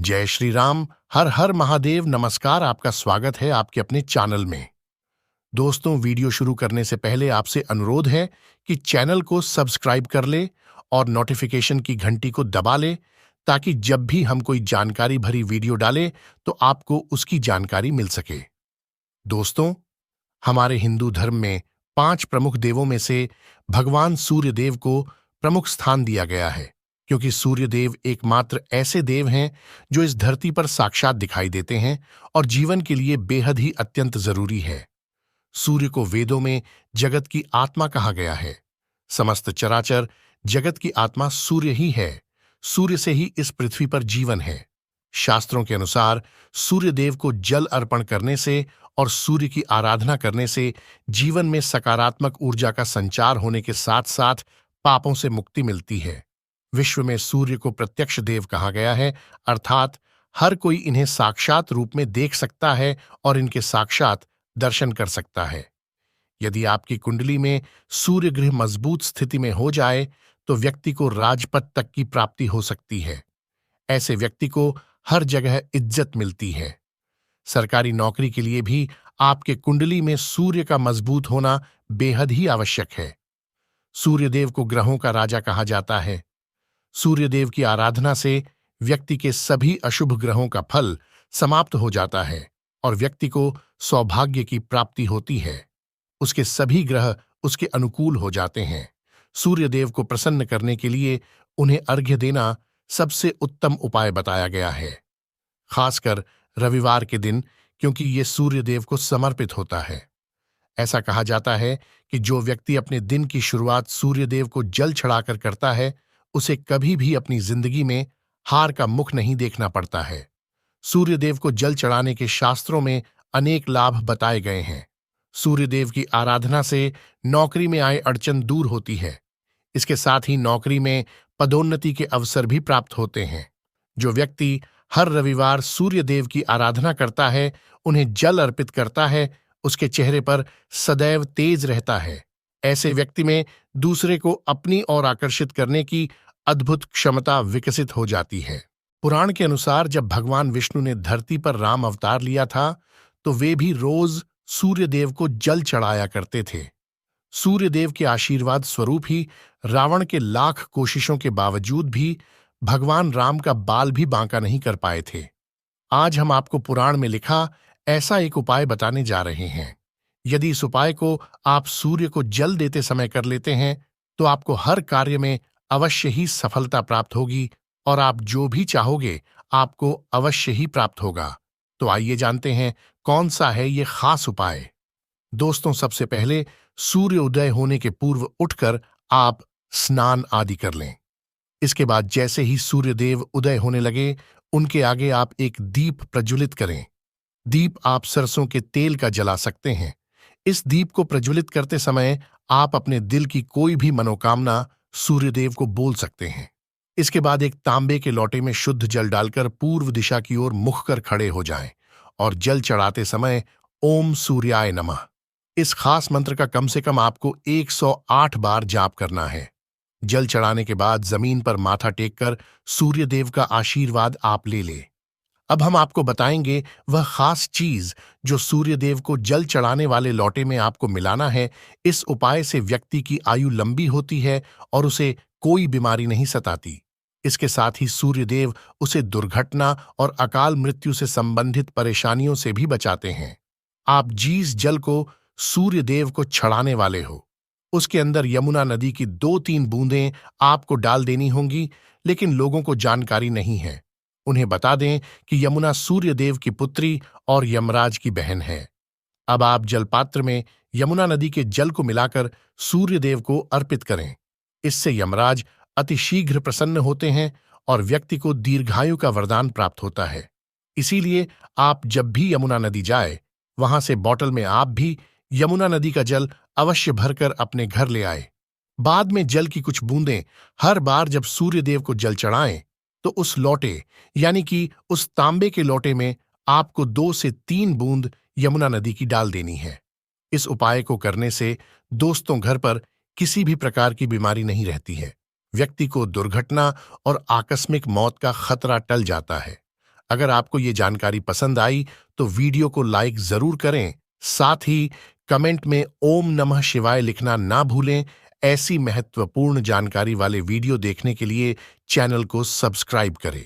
जय श्री राम। हर हर महादेव। नमस्कार, आपका स्वागत है आपके अपने चैनल में। दोस्तों, वीडियो शुरू करने से पहले आपसे अनुरोध है कि चैनल को सब्सक्राइब कर ले और नोटिफिकेशन की घंटी को दबा ले, ताकि जब भी हम कोई जानकारी भरी वीडियो डालें तो आपको उसकी जानकारी मिल सके। दोस्तों, हमारे हिंदू धर्म में 5 प्रमुख देवों में से भगवान सूर्यदेव को प्रमुख स्थान दिया गया है, क्योंकि सूर्यदेव एकमात्र ऐसे देव हैं जो इस धरती पर साक्षात दिखाई देते हैं और जीवन के लिए बेहद ही अत्यंत जरूरी है। सूर्य को वेदों में जगत की आत्मा कहा गया है। समस्त चराचर जगत की आत्मा सूर्य ही है। सूर्य से ही इस पृथ्वी पर जीवन है। शास्त्रों के अनुसार सूर्यदेव को जल अर्पण करने से और सूर्य की आराधना करने से जीवन में सकारात्मक ऊर्जा का संचार होने के साथ साथ पापों से मुक्ति मिलती है। विश्व में सूर्य को प्रत्यक्ष देव कहा गया है, अर्थात हर कोई इन्हें साक्षात रूप में देख सकता है और इनके साक्षात दर्शन कर सकता है। यदि आपकी कुंडली में सूर्य ग्रह मजबूत स्थिति में हो जाए तो व्यक्ति को राजपद तक की प्राप्ति हो सकती है। ऐसे व्यक्ति को हर जगह इज्जत मिलती है। सरकारी नौकरी के लिए भी आपके कुंडली में सूर्य का मजबूत होना बेहद ही आवश्यक है। सूर्यदेव को ग्रहों का राजा कहा जाता है। सूर्यदेव की आराधना से व्यक्ति के सभी अशुभ ग्रहों का फल समाप्त हो जाता है और व्यक्ति को सौभाग्य की प्राप्ति होती है। उसके सभी ग्रह उसके अनुकूल हो जाते हैं। सूर्यदेव को प्रसन्न करने के लिए उन्हें अर्घ्य देना सबसे उत्तम उपाय बताया गया है, खासकर रविवार के दिन, क्योंकि ये सूर्यदेव को समर्पित होता है। ऐसा कहा जाता है कि जो व्यक्ति अपने दिन की शुरुआत सूर्यदेव को जल चढ़ाकर करता है, उसे कभी भी अपनी जिंदगी में हार का मुख नहीं देखना पड़ता है। सूर्यदेव को जल चढ़ाने के शास्त्रों में अनेक लाभ बताए गए हैं। सूर्यदेव की आराधना से नौकरी में आए अड़चन दूर होती है। इसके साथ ही नौकरी में पदोन्नति के अवसर भी प्राप्त होते हैं। जो व्यक्ति हर रविवार सूर्यदेव की आराधना करता है, उन्हें जल अर्पित करता है, उसके चेहरे पर सदैव तेज रहता है। ऐसे व्यक्ति में दूसरे को अपनी ओर आकर्षित करने की अद्भुत क्षमता विकसित हो जाती है। पुराण के अनुसार जब भगवान विष्णु ने धरती पर राम अवतार लिया था, तो वे भी रोज सूर्यदेव को जल चढ़ाया करते थे। सूर्यदेव के आशीर्वाद स्वरूप ही रावण के लाख कोशिशों के बावजूद भी भगवान राम का बाल भी बांका नहीं कर पाए थे। आज हम आपको पुराण में लिखा ऐसा एक उपाय बताने जा रहे हैं। यदि इस उपाय को आप सूर्य को जल देते समय कर लेते हैं, तो आपको हर कार्य में अवश्य ही सफलता प्राप्त होगी और आप जो भी चाहोगे आपको अवश्य ही प्राप्त होगा। तो आइए जानते हैं कौन सा है ये खास उपाय। दोस्तों, सबसे पहले सूर्य उदय होने के पूर्व उठकर आप स्नान आदि कर लें। इसके बाद जैसे ही सूर्यदेव उदय होने लगे, उनके आगे आप एक दीप प्रज्वलित करें। दीप आप सरसों के तेल का जला सकते हैं। इस दीप को प्रज्वलित करते समय आप अपने दिल की कोई भी मनोकामना सूर्यदेव को बोल सकते हैं। इसके बाद एक तांबे के लोटे में शुद्ध जल डालकर पूर्व दिशा की ओर मुख कर खड़े हो जाएं और जल चढ़ाते समय ओम सूर्याय नमः इस खास मंत्र का कम से कम आपको 108 बार जाप करना है। जल चढ़ाने के बाद जमीन पर माथा टेककर सूर्यदेव का आशीर्वाद आप ले ले। अब हम आपको बताएंगे वह खास चीज जो सूर्यदेव को जल चढ़ाने वाले लोटे में आपको मिलाना है। इस उपाय से व्यक्ति की आयु लंबी होती है और उसे कोई बीमारी नहीं सताती। इसके साथ ही सूर्यदेव उसे दुर्घटना और अकाल मृत्यु से संबंधित परेशानियों से भी बचाते हैं। आप जिस जल को सूर्यदेव को चढ़ाने वाले हो, उसके अंदर यमुना नदी की 2-3 बूंदें आपको डाल देनी होंगी, लेकिन लोगों को जानकारी नहीं है। उन्हें बता दें कि यमुना सूर्यदेव की पुत्री और यमराज की बहन है। अब आप जलपात्र में यमुना नदी के जल को मिलाकर सूर्यदेव को अर्पित करें। इससे यमराज अतिशीघ्र प्रसन्न होते हैं और व्यक्ति को दीर्घायु का वरदान प्राप्त होता है। इसीलिए आप जब भी यमुना नदी जाए, वहां से बोतल में आप भी यमुना नदी का जल अवश्य भरकर अपने घर ले आए। बाद में जल की कुछ बूंदें हर बार जब सूर्यदेव को जल चढ़ाएं, तो उस लोटे यानी कि उस तांबे के लोटे में आपको 2 से 3 बूंद यमुना नदी की डाल देनी है। इस उपाय को करने से दोस्तों घर पर किसी भी प्रकार की बीमारी नहीं रहती है। व्यक्ति को दुर्घटना और आकस्मिक मौत का खतरा टल जाता है। अगर आपको ये जानकारी पसंद आई तो वीडियो को लाइक जरूर करें। साथ ही कमेंट में ओम नमः शिवाय लिखना ना भूलें। ऐसी महत्वपूर्ण जानकारी वाले वीडियो देखने के लिए चैनल को सब्सक्राइब करें।